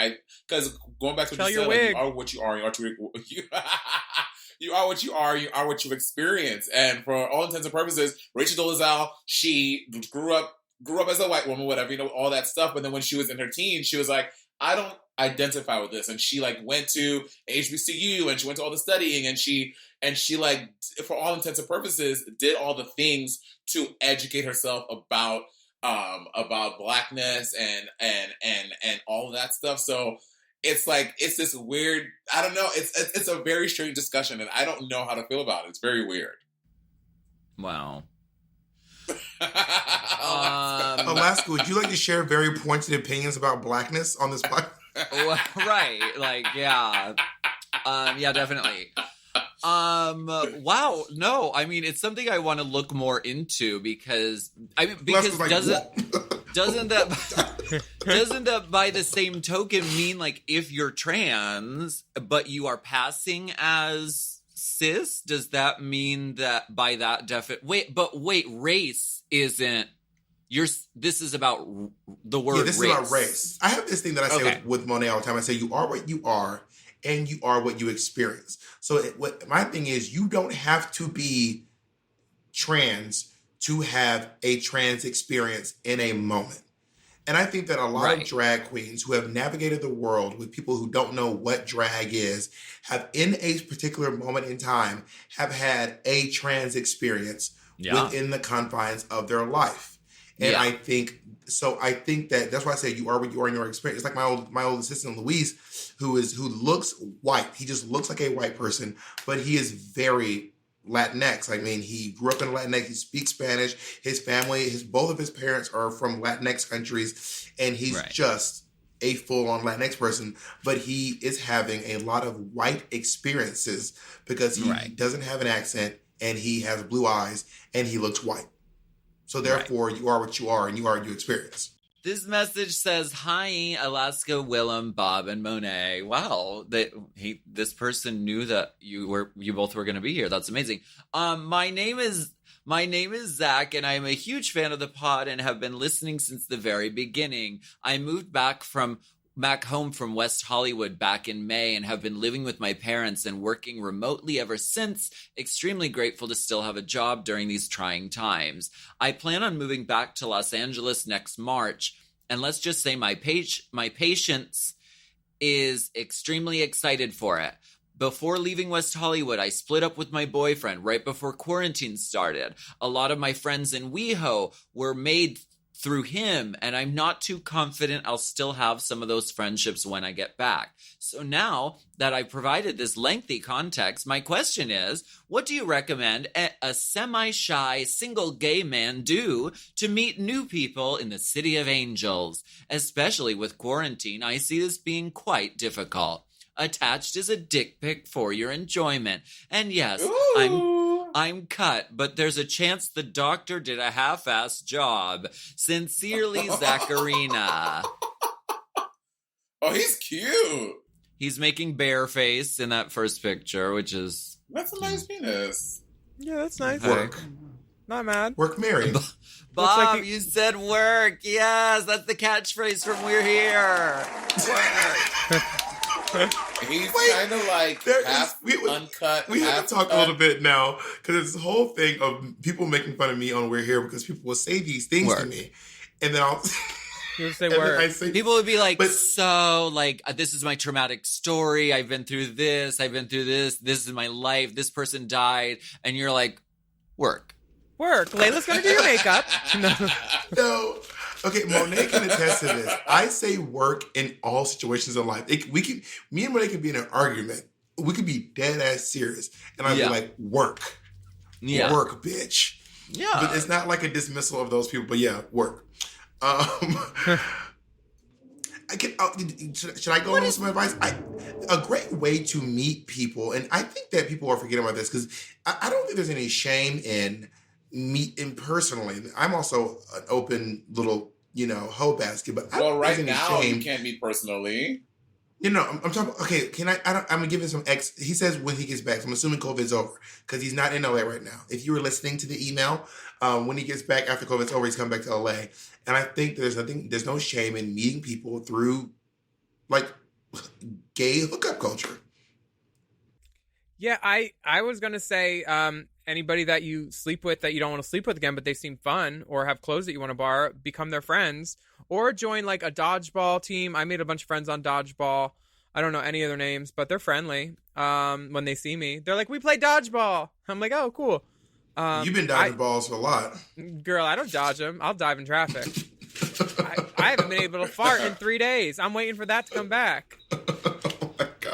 Because going back to what you said, you are what you are. You are what you are. You are what you experience. And for all intents and purposes, Rachel Dolezal, she grew up as a white woman, whatever, all that stuff. But then when she was in her teens, she was like, I don't identify with this. And she like went to HBCU and she went to all the studying and she like, for all intents and purposes, did all the things to educate herself about Blackness and all of that stuff. So it's like, it's this weird, I don't know, it's a very strange discussion and I don't know how to feel about it. It's very weird. Wow. Alaska, would you like to share very pointed opinions about Blackness on this podcast? Well, right. Like, yeah. Yeah, definitely. Wow. No, I mean, it's something I want to look more into because like, doesn't that by the same token mean like if you're trans but you are passing as cis, does that mean that by that wait, race isn't this is about the word this race. Is about race. I have this thing that I say with Monét all the time. I say you are what you are and you are what you experience. So my thing is you don't have to be trans to have a trans experience in a moment. And I think that a lot of drag queens who have navigated the world with people who don't know what drag is have in a particular moment in time have had a trans experience within the confines of their life. And I think that that's why I say you are what you are in your experience. It's like my old assistant Luis, who looks white. He just looks like a white person, but he is very Latinx. I mean, he grew up in Latinx. He speaks Spanish. His family, both of his parents are from Latinx countries, and he's just a full-on Latinx person. But he is having a lot of white experiences because he doesn't have an accent, and he has blue eyes, and he looks white. So therefore, you are what you are, and you are what you experience. This message says, "Hi, Alaska, Willam, Bob, and Monét. Wow, this person knew that you both were going to be here. That's amazing. My name is Zach, and I'm a huge fan of the pod and have been listening since the very beginning. I moved back from back home from West Hollywood back in May and have been living with my parents and working remotely ever since. Extremely grateful to still have a job during these trying times. I plan on moving back to Los Angeles next March, and let's just say my patience is extremely excited for it. Before leaving West Hollywood, I split up with my boyfriend right before quarantine started. A lot of my friends in WeHo were made through him, and I'm not too confident I'll still have some of those friendships when I get back. So now that I've provided this lengthy context, my question is, what do you recommend a semi-shy single gay man do to meet new people in the City of Angels? Especially with quarantine, I see this being quite difficult. Attached is a dick pic for your enjoyment. And yes, I'm cut, but there's a chance the doctor did a half-assed job. Sincerely, Zacharina. Oh, he's cute. He's making bear face in that first picture, which is... That's a nice penis. Yeah, that's nice. Work. Not mad. Work Mary. Bob, like you said work. Yes, that's the catchphrase from We're Here. He's kind of like uncut. We have to talk a little bit now, because it's this whole thing of people making fun of me on We're Here because people will say these things to me. And then I'll... You say word. People would be like, this is my traumatic story. I've been through this. This is my life. This person died. And you're like, work. Layla's going to do your makeup. No. Okay, Monét can attest to this. I say work in all situations of life. Me and Monét can be in an argument. We could be dead ass serious. And I'd be like, work. Yeah. Work, bitch. Yeah. But it's not like a dismissal of those people, but yeah, work. Should I go on some advice? A great way to meet people, and I think that people are forgetting about this, because I don't think there's any shame in meeting personally. I'm also an open little, hoe basket, but I don't right now you can't meet personally. I'm talking. Okay, I'm gonna give him some He says when he gets back. So I'm assuming COVID's over because he's not in LA right now. If you were listening to the email, when he gets back after COVID's over, he's coming back to LA. And I think there's no shame in meeting people through, like, gay hookup culture. Yeah, I was gonna say anybody that you sleep with that you don't want to sleep with again, but they seem fun or have clothes that you want to borrow, become their friends. Or join like a dodgeball team. I made a bunch of friends on dodgeball. I don't know any of their names, but they're friendly. When they see me, they're like, "We play dodgeball." I'm like, "Oh, cool." You've been dodging balls a lot. Girl, I don't dodge them. I'll dive in traffic. I haven't been able to fart in 3 days. I'm waiting for that to come back.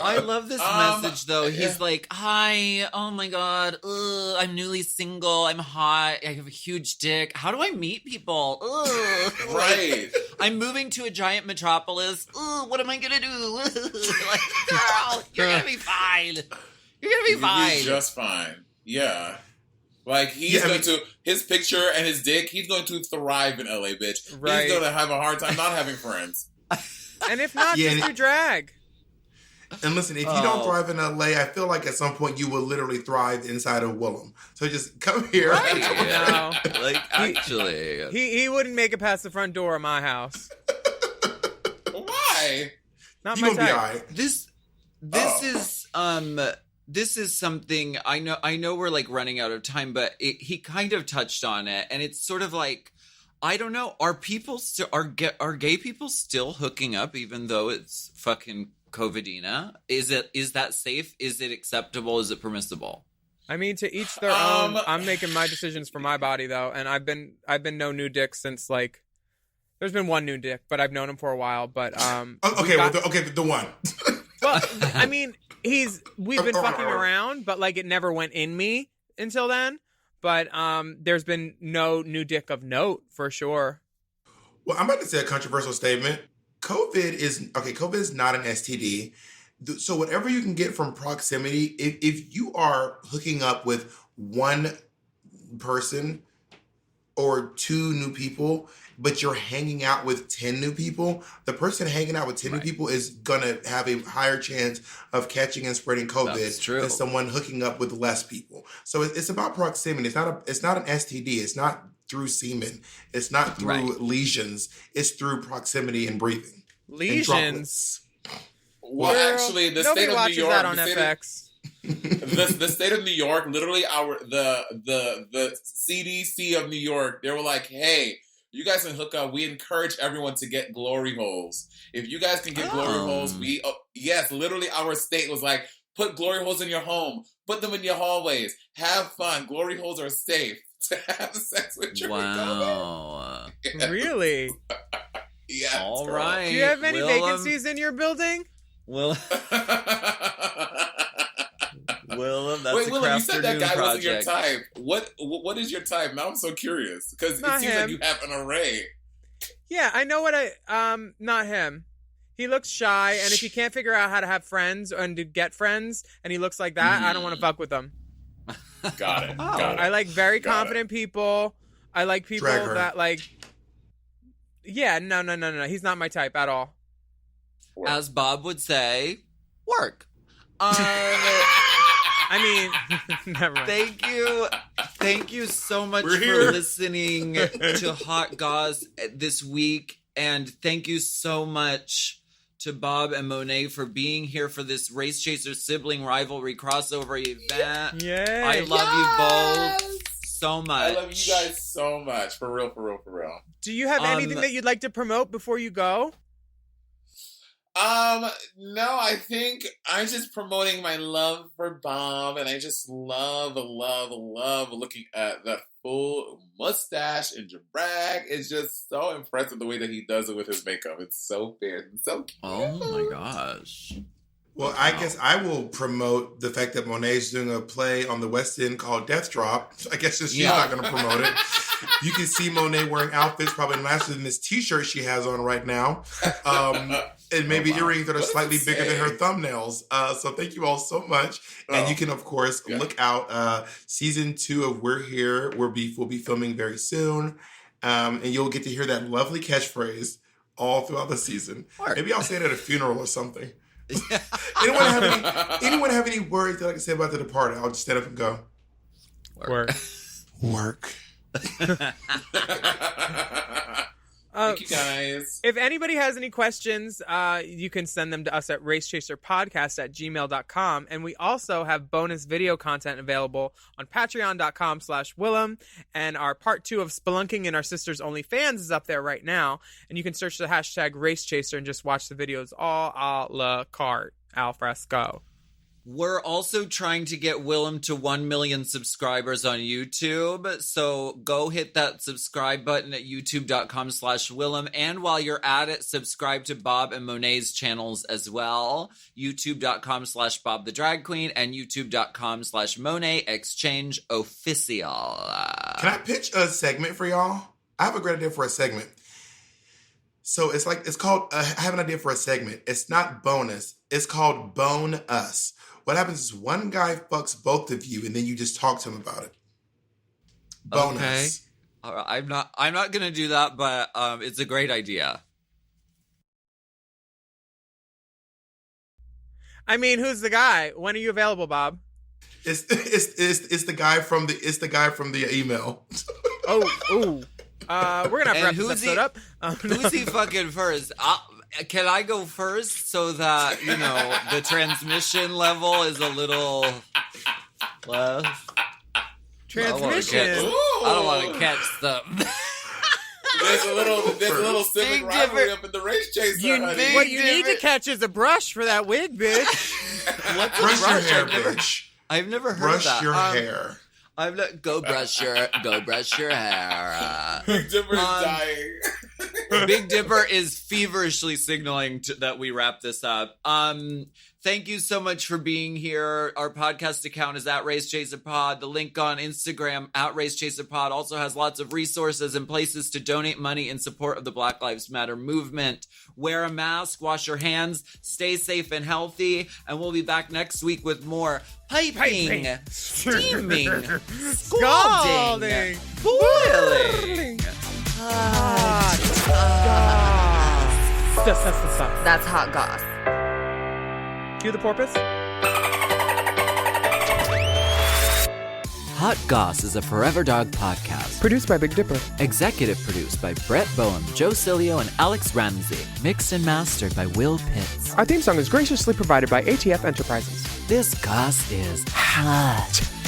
I love this message, though. He's like, hi, oh my God, I'm newly single, I'm hot, I have a huge dick. How do I meet people? Right. I'm moving to a giant metropolis. What am I going to do? Like, girl, you're going to be fine. You're going to be fine. Just fine. Yeah. Like, his picture and his dick, he's going to thrive in LA, bitch. Right. He's going to have a hard time not having friends. And if not, just do drag. And listen, if you don't thrive in LA, I feel like at some point you will literally thrive inside of Willam. So just come here. Right. No. Like, actually. He wouldn't make it past the front door of my house. Why? Not my type. Be all right. This is something I know we're like running out of time, but he kind of touched on it, and it's sort of like, I don't know, are gay people still hooking up even though it's fucking COVIDina? Is that safe? Is it acceptable? Is it permissible? I mean, to each their own. I'm making my decisions for my body though, and I've been no new dick since like. There's been one new dick, but I've known him for a while. But the one. Well, I mean, we've been fucking around, but like it never went in me until then. But there's been no new dick of note for sure. Well, I'm about to say a controversial statement. COVID is not an STD. So whatever you can get from proximity, if you are hooking up with one person or two new people, but you're hanging out with 10 new people, the person hanging out with 10 new people is going to have a higher chance of catching and spreading COVID than someone hooking up with less people. So it's about proximity. It's not an STD. It's not through semen. It's not through lesions. It's through proximity and breathing. Lesions. Well, actually, the nobody state of New watches York, that on FX. the state of New York, literally, the CDC of New York, they were like, "Hey, you guys can hook up. We encourage everyone to get glory holes. If you guys can get glory holes, yes, literally, our state was like, put glory holes in your home, put them in your hallways, have fun. Glory holes are safe to have sex with your Wow. yes. Really? Yeah. All right. Do you have any Willam. vacancies in your building? Willam, that's Wait, a Willam, you said that guy wasn't your project. type. What is your type? Now I'm so curious because it Not seems him. like you have an array. Yeah, I know what not him. He looks shy, and if he can't figure out how to have friends and to get friends, and he looks like that, I don't want to fuck with him. Got it. Oh. Got it. I like very confident people. I like people Drag her. that like. Yeah, no. He's not my type at all. As Bob would say, work. I mean, never mind. Thank you so much We're for here. listening to Hot Goss this week, and thank you so much to Bob and Monét for being here for this Race Chaser Sibling Rivalry crossover event. Yay. I love you both so much. I love you guys so much. For real. Do you have anything that you'd like to promote before you go? No, I think I'm just promoting my love for Bob, and I just love looking at that full mustache and drag. It's just so impressive the way that he does it with his makeup. It's so fair and so cute. Oh my gosh. Well, I guess I will promote the fact that Monét's doing a play on the West End called Death Drop. I guess she's not going to promote it. You can see Monét wearing outfits probably nicer than this T-shirt she has on right now. And maybe earrings that are slightly bigger than her thumbnails. So thank you all so much. And you can, of course, look out. Season 2 of We're Here. We'll be filming very soon. And you'll get to hear that lovely catchphrase all throughout the season. Maybe I'll say it at a funeral or something. Anyone have any words that I can say about The Departed? I'll just stand up and go. Work. Thank you guys. If anybody has any questions, you can send them to us at racechaserpodcast@gmail.com. And we also have bonus video content available on patreon.com/Willam. And our part 2 of Spelunking in our Sisters OnlyFans is up there right now. And you can search the hashtag racechaser and just watch the videos all a la carte, al fresco. We're also trying to get Willam to 1 million subscribers on YouTube. So go hit that subscribe button at youtube.com/Willam. And while you're at it, subscribe to Bob and Monét's channels as well. youtube.com/Bob the Drag Queen and youtube.com/Monét Exchange Official. Can I pitch a segment for y'all? I have a great idea for a segment. So it's called, I have an idea for a segment. It's not bonus. It's called Bone Us. What happens is one guy fucks both of you and then you just talk to him about it. Bonus. Okay. All right, I'm not going to do that, but it's a great idea. I mean, who's the guy? When are you available, Bob? It's the guy from the email. We're gonna have to wrap this episode up. Who's he fucking first? Can I go first so that the transmission level is a little less? Transmission. I don't want to catch them. There's a little civic rivalry up in the Race Chaser. What you need to catch is a brush for that wig, bitch. What's Brush a your brush? hair, bitch. I've never heard Brush that. your hair. I'm not. Go brush your hair. Big Dipper is dying. Big Dipper is feverishly signaling that we wrap this up. Thank you so much for being here. Our podcast account is at Race Chaser Pod. The link on Instagram at Race Chaser Pod also has lots of resources and places to donate money in support of the Black Lives Matter movement. Wear a mask, wash your hands, stay safe and healthy, and we'll be back next week with more piping, steaming, scalding, boiling. That's Hot Goss. Cue the porpoise. Hot Goss is a Forever Dog podcast. Produced by Big Dipper. Executive produced by Brett Boehm, Joe Cilio, and Alex Ramsey. Mixed and mastered by Will Pitts. Our theme song is graciously provided by ATF Enterprises. This Goss is hot.